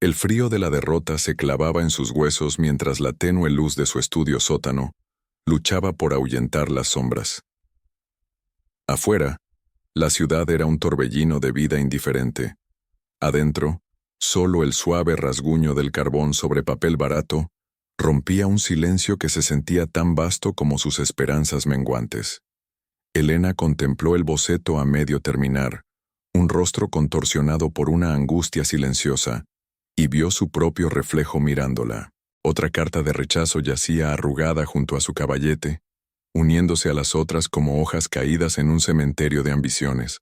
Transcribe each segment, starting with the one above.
El frío de la derrota se clavaba en sus huesos mientras la tenue luz de su estudio sótano luchaba por ahuyentar las sombras. Afuera, la ciudad era un torbellino de vida indiferente. Adentro, solo el suave rasguño del carbón sobre papel barato rompía un silencio que se sentía tan vasto como sus esperanzas menguantes. Elena contempló el boceto a medio terminar, un rostro contorsionado por una angustia silenciosa, y vio su propio reflejo mirándola. Otra carta de rechazo yacía arrugada junto a su caballete, uniéndose a las otras como hojas caídas en un cementerio de ambiciones.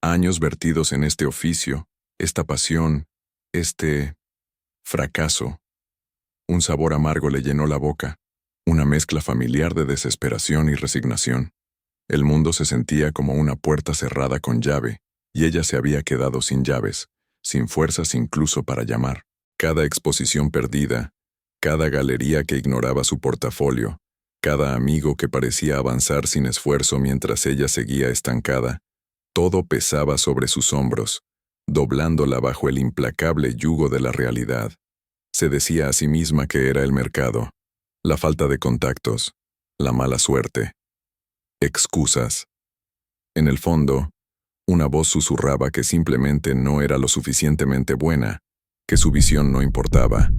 Años vertidos en este oficio, esta pasión, este fracaso. Un sabor amargo le llenó la boca, una mezcla familiar de desesperación y resignación. El mundo se sentía como una puerta cerrada con llave, y ella se había quedado sin llaves, sin fuerzas incluso para llamar. Cada exposición perdida, cada galería que ignoraba su portafolio, cada amigo que parecía avanzar sin esfuerzo mientras ella seguía estancada, todo pesaba sobre sus hombros, doblándola bajo el implacable yugo de la realidad. Se decía a sí misma que era el mercado, la falta de contactos, la mala suerte. Excusas. En el fondo, una voz susurraba que simplemente no era lo suficientemente buena, que su visión no importaba.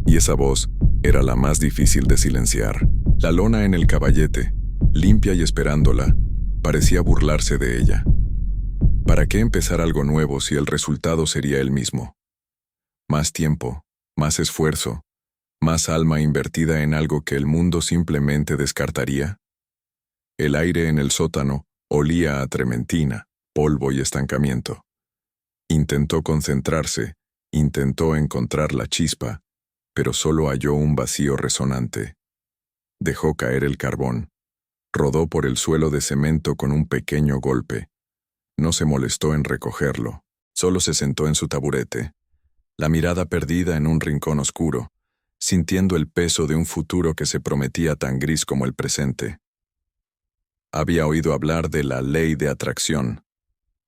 Y esa voz era la más difícil de silenciar. La lona en el caballete, limpia y esperándola, parecía burlarse de ella. ¿Para qué empezar algo nuevo si el resultado sería el mismo? Más tiempo, más esfuerzo, más alma invertida en algo que el mundo simplemente descartaría. El aire en el sótano olía a trementina, polvo y estancamiento. Intentó concentrarse, intentó encontrar la chispa, pero solo halló un vacío resonante. Dejó caer el carbón. Rodó por el suelo de cemento con un pequeño golpe. No se molestó en recogerlo. Solo se sentó en su taburete, la mirada perdida en un rincón oscuro, sintiendo el peso de un futuro que se prometía tan gris como el presente. Había oído hablar de la ley de atracción,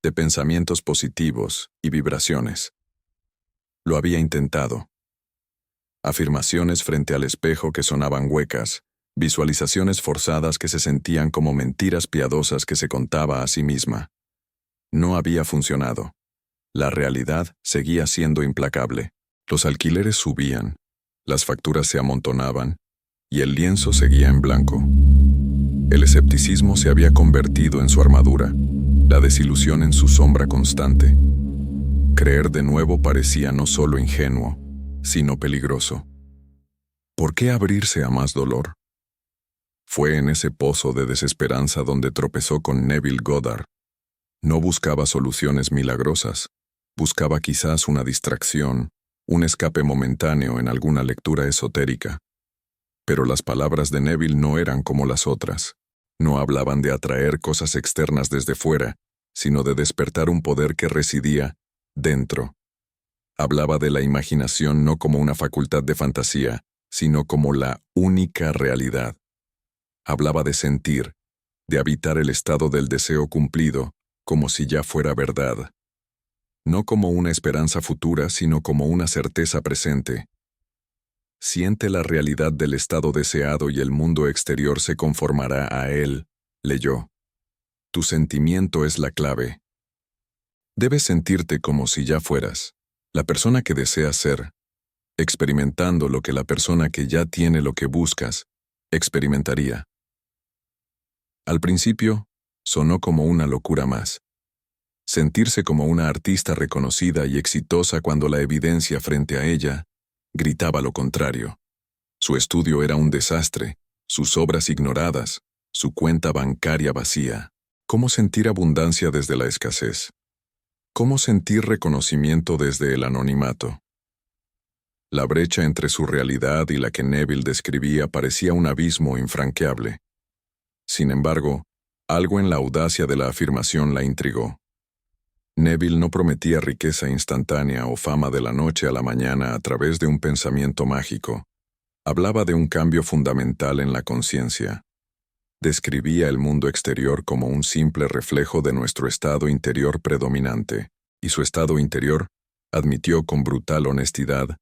de pensamientos positivos y vibraciones. Lo había intentado. Afirmaciones frente al espejo que sonaban huecas, visualizaciones forzadas que se sentían como mentiras piadosas que se contaba a sí misma. No había funcionado. La realidad seguía siendo implacable. Los alquileres subían, las facturas se amontonaban, y el lienzo seguía en blanco. El escepticismo se había convertido en su armadura, la desilusión en su sombra constante. Creer de nuevo parecía no solo ingenuo, sino peligroso. ¿Por qué abrirse a más dolor? Fue en ese pozo de desesperanza donde tropezó con Neville Goddard. No buscaba soluciones milagrosas, buscaba quizás una distracción, un escape momentáneo en alguna lectura esotérica. Pero las palabras de Neville no eran como las otras. No hablaban de atraer cosas externas desde fuera, sino de despertar un poder que residía dentro. Hablaba de la imaginación no como una facultad de fantasía, sino como la única realidad. Hablaba de sentir, de habitar el estado del deseo cumplido, como si ya fuera verdad. No como una esperanza futura, sino como una certeza presente. Siente la realidad del estado deseado y el mundo exterior se conformará a él, leyó. Tu sentimiento es la clave. Debes sentirte como si ya fueras la persona que deseas ser, experimentando lo que la persona que ya tiene lo que buscas experimentaría. Al principio, sonó como una locura más. Sentirse como una artista reconocida y exitosa cuando la evidencia frente a ella gritaba lo contrario. Su estudio era un desastre, sus obras ignoradas, su cuenta bancaria vacía. ¿Cómo sentir abundancia desde la escasez? ¿Cómo sentir reconocimiento desde el anonimato? La brecha entre su realidad y la que Neville describía parecía un abismo infranqueable. Sin embargo, algo en la audacia de la afirmación la intrigó. Neville no prometía riqueza instantánea o fama de la noche a la mañana a través de un pensamiento mágico. Hablaba de un cambio fundamental en la conciencia. Describía el mundo exterior como un simple reflejo de nuestro estado interior predominante, y su estado interior, admitió con brutal honestidad,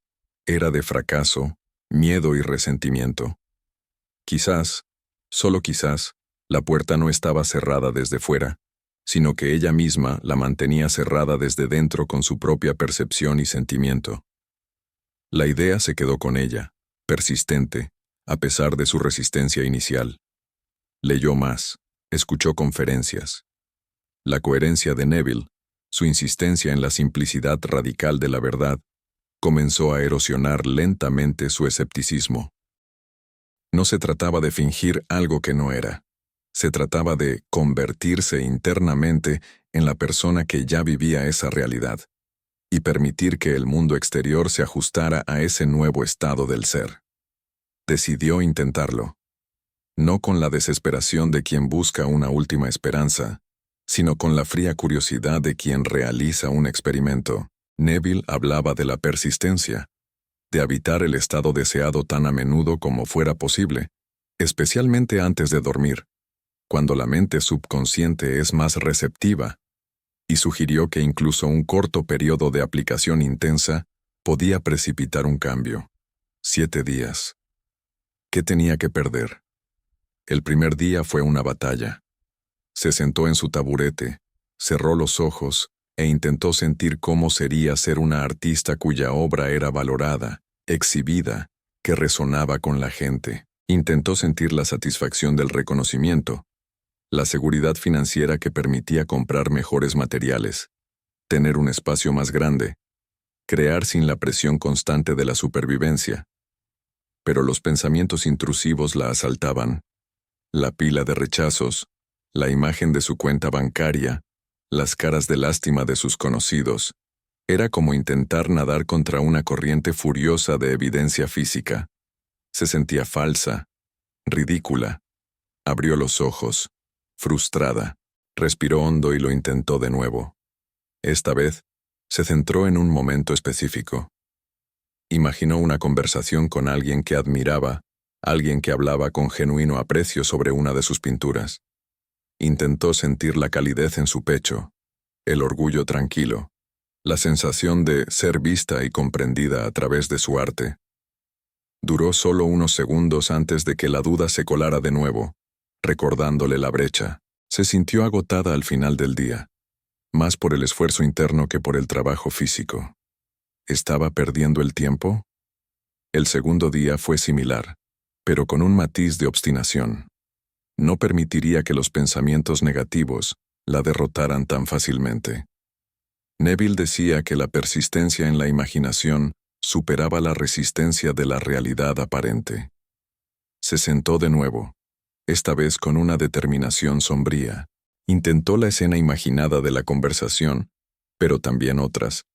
era de fracaso, miedo y resentimiento. Quizás, solo quizás, la puerta no estaba cerrada desde fuera, sino que ella misma la mantenía cerrada desde dentro con su propia percepción y sentimiento. La idea se quedó con ella, persistente, a pesar de su resistencia inicial. Leyó más, escuchó conferencias. La coherencia de Neville, su insistencia en la simplicidad radical de la verdad, comenzó a erosionar lentamente su escepticismo. No se trataba de fingir algo que no era. Se trataba de convertirse internamente en la persona que ya vivía esa realidad y permitir que el mundo exterior se ajustara a ese nuevo estado del ser. Decidió intentarlo. No con la desesperación de quien busca una última esperanza, sino con la fría curiosidad de quien realiza un experimento. Neville hablaba de la persistencia, de habitar el estado deseado tan a menudo como fuera posible, especialmente antes de dormir, cuando la mente subconsciente es más receptiva, y sugirió que incluso un corto periodo de aplicación intensa podía precipitar un cambio. 7 días. ¿Qué tenía que perder? El primer día fue una batalla. Se sentó en su taburete, cerró los ojos e intentó sentir cómo sería ser una artista cuya obra era valorada, exhibida, que resonaba con la gente. Intentó sentir la satisfacción del reconocimiento, la seguridad financiera que permitía comprar mejores materiales, tener un espacio más grande, crear sin la presión constante de la supervivencia. Pero los pensamientos intrusivos la asaltaban. La pila de rechazos, la imagen de su cuenta bancaria, las caras de lástima de sus conocidos. Era como intentar nadar contra una corriente furiosa de evidencia física. Se sentía falsa, ridícula. Abrió los ojos, frustrada. Respiró hondo y lo intentó de nuevo. Esta vez, se centró en un momento específico. Imaginó una conversación con alguien que admiraba, alguien que hablaba con genuino aprecio sobre una de sus pinturas. Intentó sentir la calidez en su pecho, el orgullo tranquilo, la sensación de ser vista y comprendida a través de su arte. Duró solo unos segundos antes de que la duda se colara de nuevo, recordándole la brecha. Se sintió agotada al final del día, más por el esfuerzo interno que por el trabajo físico. ¿Estaba perdiendo el tiempo? El segundo día fue similar, pero con un matiz de obstinación. No permitiría que los pensamientos negativos la derrotaran tan fácilmente. Neville decía que la persistencia en la imaginación superaba la resistencia de la realidad aparente. Se sentó de nuevo, esta vez con una determinación sombría. Intentó la escena imaginada de la conversación, pero también otras.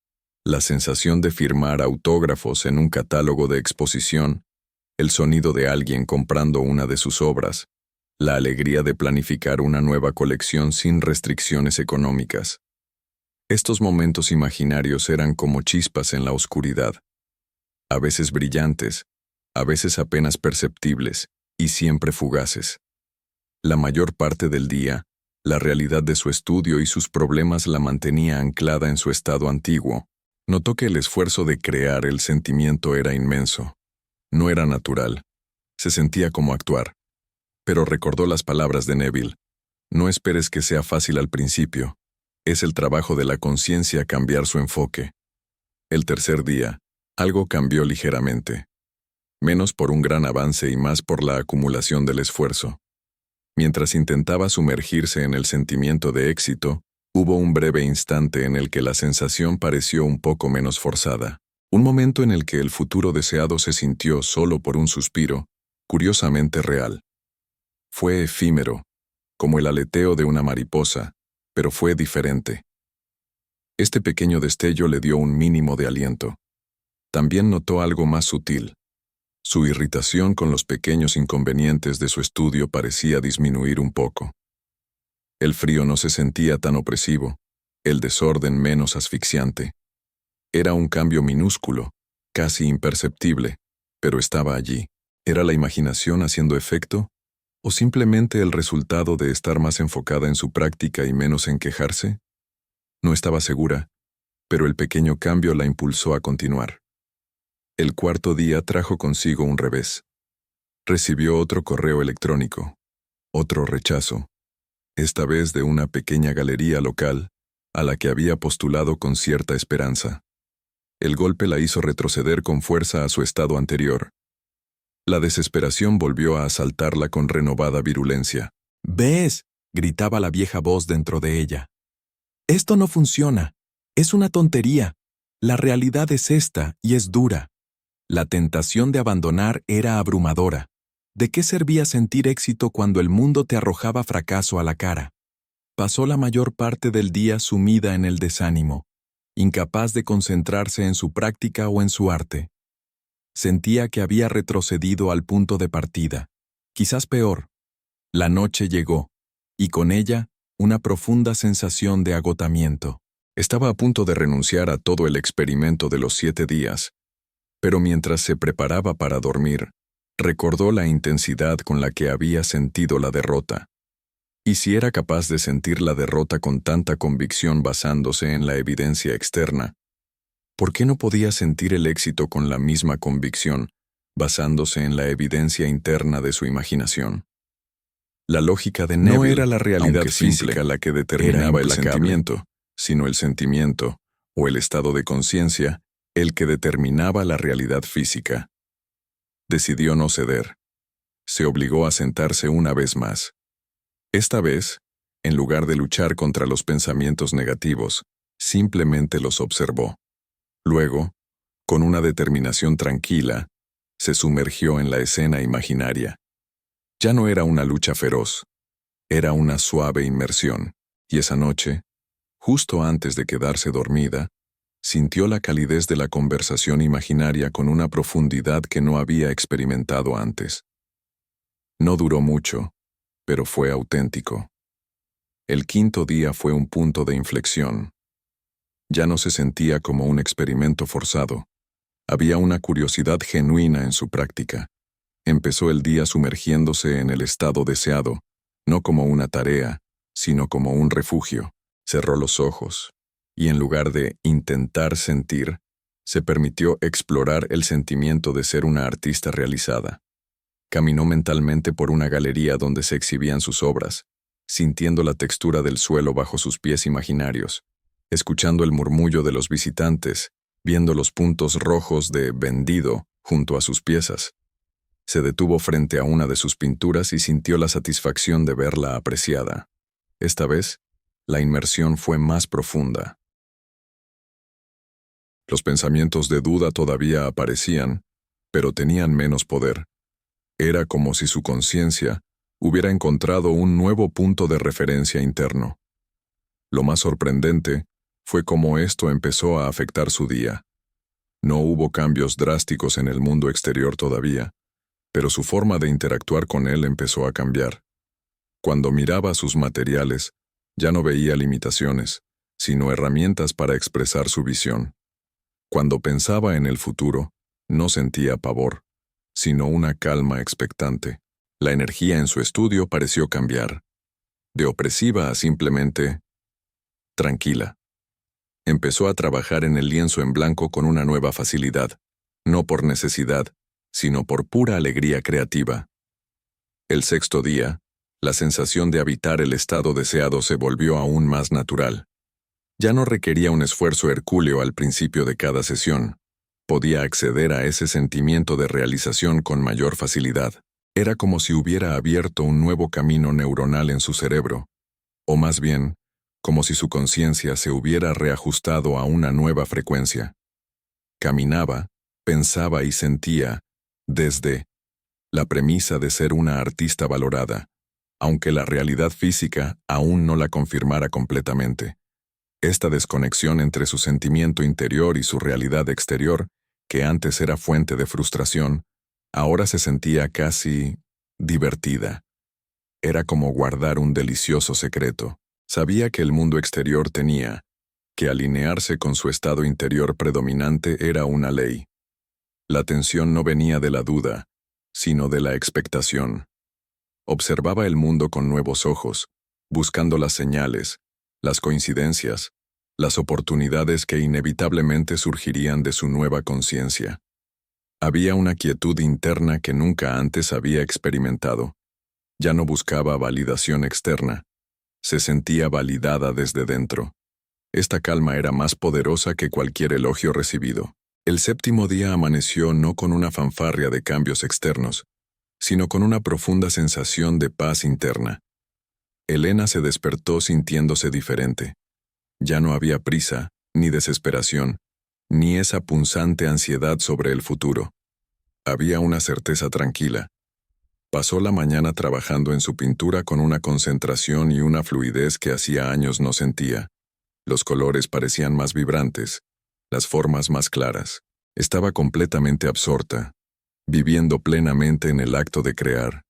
La sensación de firmar autógrafos en un catálogo de exposición, el sonido de alguien comprando una de sus obras, la alegría de planificar una nueva colección sin restricciones económicas. Estos momentos imaginarios eran como chispas en la oscuridad, a veces brillantes, a veces apenas perceptibles, y siempre fugaces. La mayor parte del día, la realidad de su estudio y sus problemas la mantenía anclada en su estado antiguo. Notó que el esfuerzo de crear el sentimiento era inmenso. No era natural. Se sentía como actuar. Pero recordó las palabras de Neville. No esperes que sea fácil al principio. Es el trabajo de la conciencia cambiar su enfoque. El tercer día, algo cambió ligeramente. Menos por un gran avance y más por la acumulación del esfuerzo. Mientras intentaba sumergirse en el sentimiento de éxito, hubo un breve instante en el que la sensación pareció un poco menos forzada. Un momento en el que el futuro deseado se sintió solo por un suspiro, curiosamente real. Fue efímero, como el aleteo de una mariposa, pero fue diferente. Este pequeño destello le dio un mínimo de aliento. También notó algo más sutil. Su irritación con los pequeños inconvenientes de su estudio parecía disminuir un poco. El frío no se sentía tan opresivo, el desorden menos asfixiante. Era un cambio minúsculo, casi imperceptible, pero estaba allí. ¿Era la imaginación haciendo efecto? ¿O simplemente el resultado de estar más enfocada en su práctica y menos en quejarse? No estaba segura, pero el pequeño cambio la impulsó a continuar. El cuarto día trajo consigo un revés. Recibió otro correo electrónico, otro rechazo, esta vez de una pequeña galería local a la que había postulado con cierta esperanza. El golpe la hizo retroceder con fuerza a su estado anterior. La desesperación volvió a asaltarla con renovada virulencia. «¿Ves?», gritaba la vieja voz dentro de ella. «Esto no funciona. Es una tontería. La realidad es esta y es dura». La tentación de abandonar era abrumadora. ¿De qué servía sentir éxito cuando el mundo te arrojaba fracaso a la cara? Pasó la mayor parte del día sumida en el desánimo, incapaz de concentrarse en su práctica o en su arte. Sentía que había retrocedido al punto de partida. Quizás peor. La noche llegó, y con ella, una profunda sensación de agotamiento. Estaba a punto de renunciar a todo el experimento de los 7 días, pero mientras se preparaba para dormir, recordó la intensidad con la que había sentido la derrota. Y si era capaz de sentir la derrota con tanta convicción basándose en la evidencia externa, ¿por qué no podía sentir el éxito con la misma convicción, basándose en la evidencia interna de su imaginación? La lógica de Neville, No era la realidad aunque física simple, la que determinaba era el implacable. sentimiento, sino el sentimiento, o el estado de conciencia, el que determinaba la realidad física. Decidió no ceder. Se obligó a sentarse una vez más. Esta vez, en lugar de luchar contra los pensamientos negativos, simplemente los observó. Luego, con una determinación tranquila, se sumergió en la escena imaginaria. Ya no era una lucha feroz, era una suave inmersión, y esa noche, justo antes de quedarse dormida, sintió la calidez de la conversación imaginaria con una profundidad que no había experimentado antes. No duró mucho, pero fue auténtico. El quinto día fue un punto de inflexión. Ya no se sentía como un experimento forzado. Había una curiosidad genuina en su práctica. Empezó el día sumergiéndose en el estado deseado, no como una tarea, sino como un refugio. Cerró los ojos, y en lugar de intentar sentir, se permitió explorar el sentimiento de ser una artista realizada. Caminó mentalmente por una galería donde se exhibían sus obras, sintiendo la textura del suelo bajo sus pies imaginarios, escuchando el murmullo de los visitantes, viendo los puntos rojos de vendido junto a sus piezas. Se detuvo frente a una de sus pinturas y sintió la satisfacción de verla apreciada. Esta vez, la inmersión fue más profunda. Los pensamientos de duda todavía aparecían, pero tenían menos poder. Era como si su conciencia hubiera encontrado un nuevo punto de referencia interno. Lo más sorprendente fue cómo esto empezó a afectar su día. No hubo cambios drásticos en el mundo exterior todavía, pero su forma de interactuar con él empezó a cambiar. Cuando miraba sus materiales, ya no veía limitaciones, sino herramientas para expresar su visión. Cuando pensaba en el futuro, no sentía pavor, sino una calma expectante. La energía en su estudio pareció cambiar, de opresiva a simplemente tranquila. Empezó a trabajar en el lienzo en blanco con una nueva facilidad, no por necesidad, sino por pura alegría creativa. El sexto día, la sensación de habitar el estado deseado se volvió aún más natural. Ya no requería un esfuerzo hercúleo al principio de cada sesión. Podía acceder a ese sentimiento de realización con mayor facilidad. Era como si hubiera abierto un nuevo camino neuronal en su cerebro, o más bien, como si su conciencia se hubiera reajustado a una nueva frecuencia. Caminaba, pensaba y sentía, desde la premisa de ser una artista valorada, aunque la realidad física aún no la confirmara completamente. Esta desconexión entre su sentimiento interior y su realidad exterior, que antes era fuente de frustración, ahora se sentía casi divertida. Era como guardar un delicioso secreto. Sabía que el mundo exterior tenía que alinearse con su estado interior predominante era una ley. La tensión no venía de la duda, sino de la expectación. Observaba el mundo con nuevos ojos, buscando las señales, las coincidencias, las oportunidades que inevitablemente surgirían de su nueva conciencia. Había una quietud interna que nunca antes había experimentado. Ya no buscaba validación externa. Se sentía validada desde dentro. Esta calma era más poderosa que cualquier elogio recibido. El séptimo día amaneció no con una fanfarria de cambios externos, sino con una profunda sensación de paz interna. Elena se despertó sintiéndose diferente. Ya no había prisa, ni desesperación, ni esa punzante ansiedad sobre el futuro. Había una certeza tranquila. Pasó la mañana trabajando en su pintura con una concentración y una fluidez que hacía años no sentía. Los colores parecían más vibrantes, las formas más claras. Estaba completamente absorta, viviendo plenamente en el acto de crear,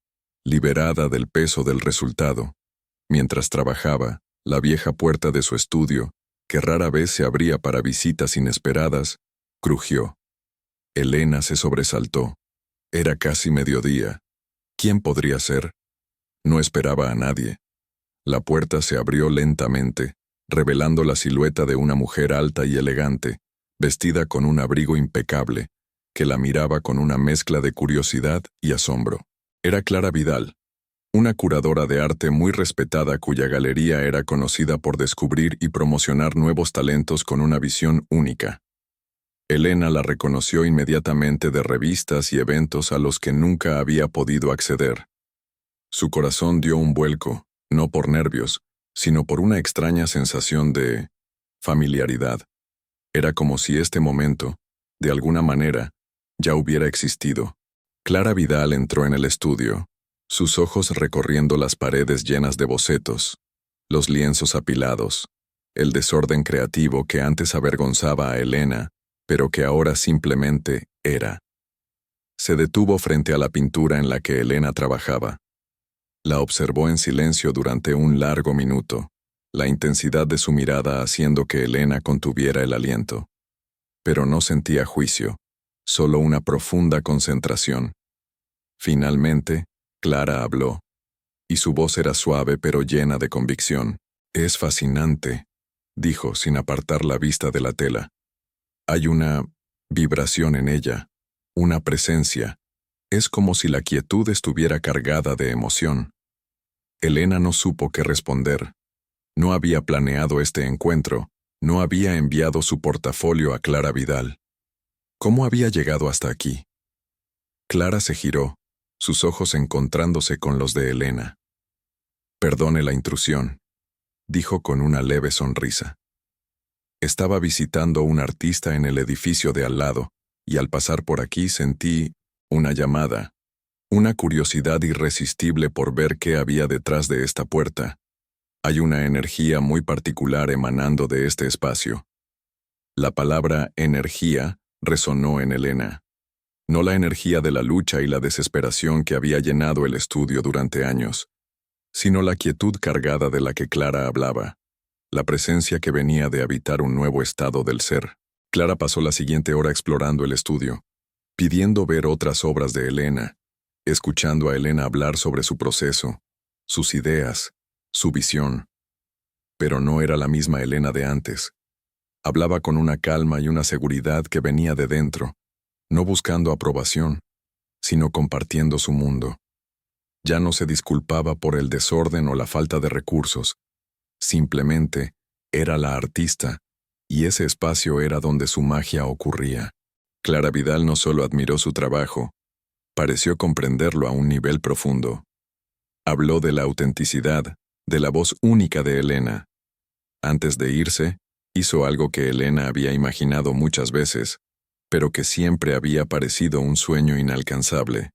liberada del peso del resultado. Mientras trabajaba, la vieja puerta de su estudio, que rara vez se abría para visitas inesperadas, crujió. Elena se sobresaltó. Era casi mediodía. ¿Quién podría ser? No esperaba a nadie. La puerta se abrió lentamente, revelando la silueta de una mujer alta y elegante, vestida con un abrigo impecable, que la miraba con una mezcla de curiosidad y asombro. Era Clara Vidal, una curadora de arte muy respetada cuya galería era conocida por descubrir y promocionar nuevos talentos con una visión única. Elena la reconoció inmediatamente de revistas y eventos a los que nunca había podido acceder. Su corazón dio un vuelco, no por nervios, sino por una extraña sensación de familiaridad. Era como si este momento, de alguna manera, ya hubiera existido. Clara Vidal entró en el estudio, sus ojos recorriendo las paredes llenas de bocetos, los lienzos apilados, el desorden creativo que antes avergonzaba a Elena, pero que ahora simplemente era. Se detuvo frente a la pintura en la que Elena trabajaba. La observó en silencio durante un largo minuto, la intensidad de su mirada haciendo que Elena contuviera el aliento. Pero no sentía juicio, solo una profunda concentración. Finalmente, Clara habló, y su voz era suave pero llena de convicción. «Es fascinante», dijo sin apartar la vista de la tela. «Hay una vibración en ella, una presencia. Es como si la quietud estuviera cargada de emoción». Elena no supo qué responder. No había planeado este encuentro, no había enviado su portafolio a Clara Vidal. ¿Cómo había llegado hasta aquí? Clara se giró, sus ojos encontrándose con los de Elena. «Perdone la intrusión», dijo con una leve sonrisa. «Estaba visitando un artista en el edificio de al lado, y al pasar por aquí sentí una llamada, una curiosidad irresistible por ver qué había detrás de esta puerta. Hay una energía muy particular emanando de este espacio». La palabra energía resonó en Elena. No la energía de la lucha y la desesperación que había llenado el estudio durante años, sino la quietud cargada de la que Clara hablaba, la presencia que venía de habitar un nuevo estado del ser. Clara pasó la siguiente hora explorando el estudio, pidiendo ver otras obras de Elena, escuchando a Elena hablar sobre su proceso, sus ideas, su visión. Pero no era la misma Elena de antes. Hablaba con una calma y una seguridad que venía de dentro, no buscando aprobación, sino compartiendo su mundo. Ya no se disculpaba por el desorden o la falta de recursos. Simplemente era la artista, y ese espacio era donde su magia ocurría. Clara Vidal no solo admiró su trabajo, pareció comprenderlo a un nivel profundo. Habló de la autenticidad, de la voz única de Elena. Antes de irse, hizo algo que Elena había imaginado muchas veces, pero que siempre había parecido un sueño inalcanzable.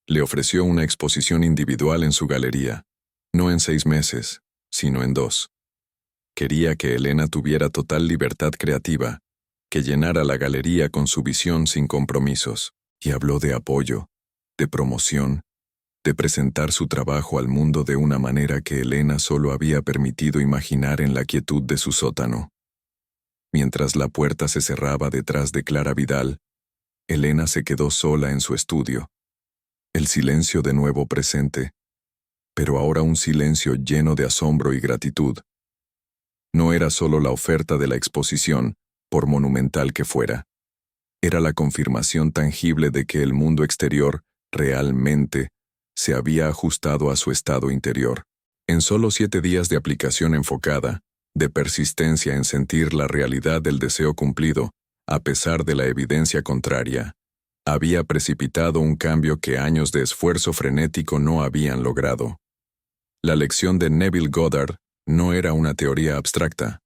Le ofreció una exposición individual en su galería, no en 6 meses, sino en 2. Quería que Elena tuviera total libertad creativa, que llenara la galería con su visión sin compromisos, y habló de apoyo, de promoción, de presentar su trabajo al mundo de una manera que Elena solo había permitido imaginar en la quietud de su sótano. Mientras la puerta se cerraba detrás de Clara Vidal, Elena se quedó sola en su estudio. El silencio de nuevo presente, pero ahora un silencio lleno de asombro y gratitud. no era solo la oferta de la exposición, por monumental que fuera. Era la confirmación tangible de que el mundo exterior, realmente, se había ajustado a su estado interior. En solo 7 días de aplicación enfocada, de persistencia en sentir la realidad del deseo cumplido, a pesar de la evidencia contraria, había precipitado un cambio que años de esfuerzo frenético no habían logrado. La lección de Neville Goddard no era una teoría abstracta.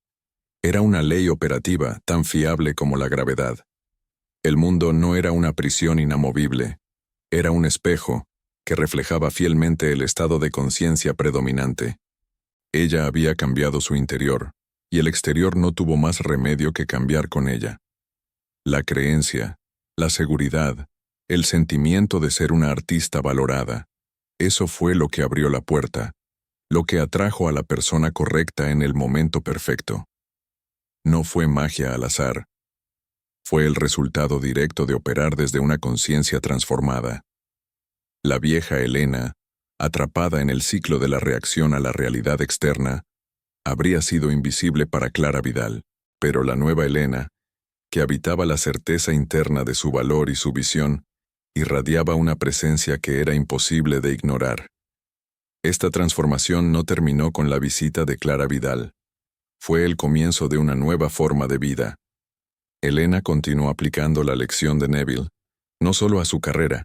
Era una ley operativa tan fiable como la gravedad. El mundo no era una prisión inamovible. Era un espejo que reflejaba fielmente el estado de conciencia predominante. Ella había cambiado su interior, y el exterior no tuvo más remedio que cambiar con ella. La creencia, la seguridad, el sentimiento de ser una artista valorada, eso fue lo que abrió la puerta, lo que atrajo a la persona correcta en el momento perfecto. No fue magia al azar. Fue el resultado directo de operar desde una conciencia transformada. La vieja Elena, atrapada en el ciclo de la reacción a la realidad externa, habría sido invisible para Clara Vidal, pero la nueva Elena, que habitaba la certeza interna de su valor y su visión, irradiaba una presencia que era imposible de ignorar. Esta transformación no terminó con la visita de Clara Vidal. Fue el comienzo de una nueva forma de vida. Elena continuó aplicando la lección de Neville, no solo a su carrera,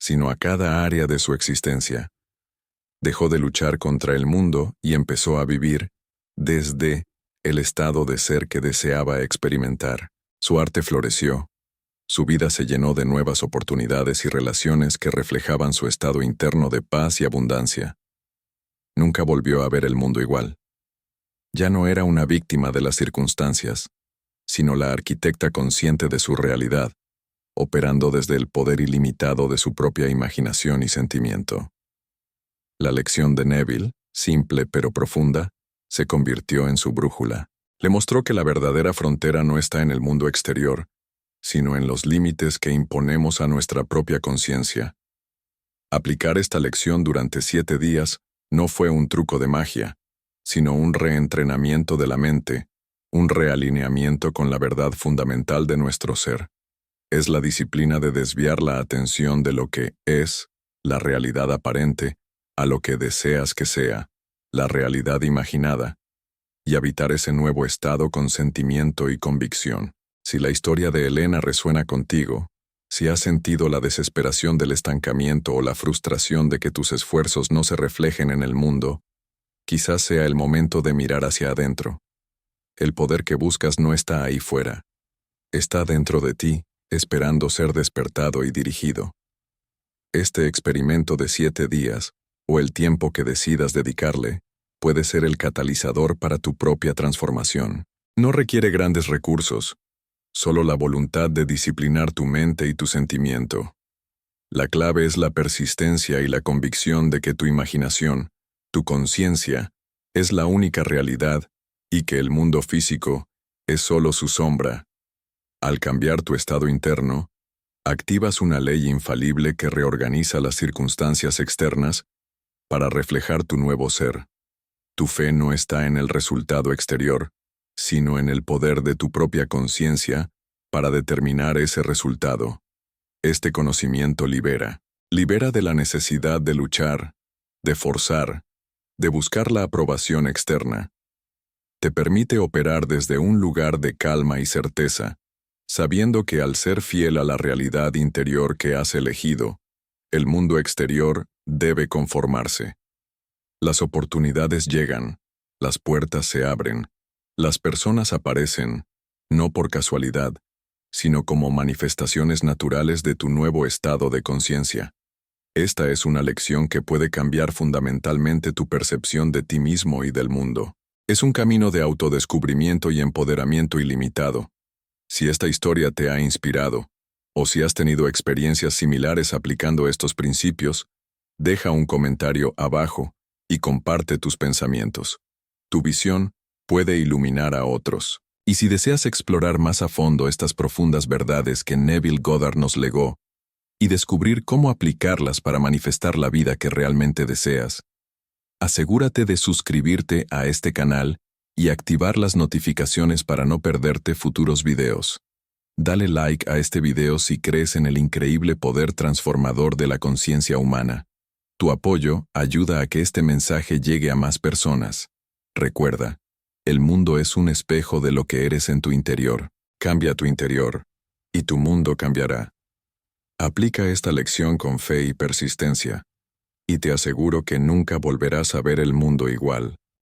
sino a cada área de su existencia. Dejó de luchar contra el mundo y empezó a vivir desde el estado de ser que deseaba experimentar. Su arte floreció. Su vida se llenó de nuevas oportunidades y relaciones que reflejaban su estado interno de paz y abundancia. Nunca volvió a ver el mundo igual. Ya no era una víctima de las circunstancias, sino la arquitecta consciente de su realidad, operando desde el poder ilimitado de su propia imaginación y sentimiento. La lección de Neville, simple pero profunda, se convirtió en su brújula. Le mostró que la verdadera frontera no está en el mundo exterior, sino en los límites que imponemos a nuestra propia conciencia. Aplicar esta lección durante 7 días no fue un truco de magia, sino un reentrenamiento de la mente, un realineamiento con la verdad fundamental de nuestro ser. Es la disciplina de desviar la atención de lo que es, la realidad aparente, a lo que deseas que sea, la realidad imaginada, y habitar ese nuevo estado con sentimiento y convicción. Si la historia de Elena resuena contigo, si has sentido la desesperación del estancamiento o la frustración de que tus esfuerzos no se reflejen en el mundo, quizás sea el momento de mirar hacia adentro. El poder que buscas no está ahí fuera. Está dentro de ti, esperando ser despertado y dirigido. Este experimento de 7 días, o el tiempo que decidas dedicarle, puede ser el catalizador para tu propia transformación. No requiere grandes recursos, solo la voluntad de disciplinar tu mente y tu sentimiento. La clave es la persistencia y la convicción de que tu imaginación, tu conciencia, es la única realidad y que el mundo físico es solo su sombra. Al cambiar tu estado interno, activas una ley infalible que reorganiza las circunstancias externas para reflejar tu nuevo ser. Tu fe no está en el resultado exterior, sino en el poder de tu propia conciencia para determinar ese resultado. Este conocimiento libera de la necesidad de luchar, de forzar, de buscar la aprobación externa. Te permite operar desde un lugar de calma y certeza, sabiendo que al ser fiel a la realidad interior que has elegido, el mundo exterior debe conformarse. Las oportunidades llegan, las puertas se abren, las personas aparecen, no por casualidad, sino como manifestaciones naturales de tu nuevo estado de conciencia. Esta es una lección que puede cambiar fundamentalmente tu percepción de ti mismo y del mundo. Es un camino de autodescubrimiento y empoderamiento ilimitado. Si esta historia te ha inspirado, o si has tenido experiencias similares aplicando estos principios, deja un comentario abajo y comparte tus pensamientos. Tu visión puede iluminar a otros. Y si deseas explorar más a fondo estas profundas verdades que Neville Goddard nos legó y descubrir cómo aplicarlas para manifestar la vida que realmente deseas, asegúrate de suscribirte a este canal y activar las notificaciones para no perderte futuros videos. Dale like a este video si crees en el increíble poder transformador de la conciencia humana. Tu apoyo ayuda a que este mensaje llegue a más personas. Recuerda, el mundo es un espejo de lo que eres en tu interior. Cambia tu interior, y tu mundo cambiará. Aplica esta lección con fe y persistencia, y te aseguro que nunca volverás a ver el mundo igual.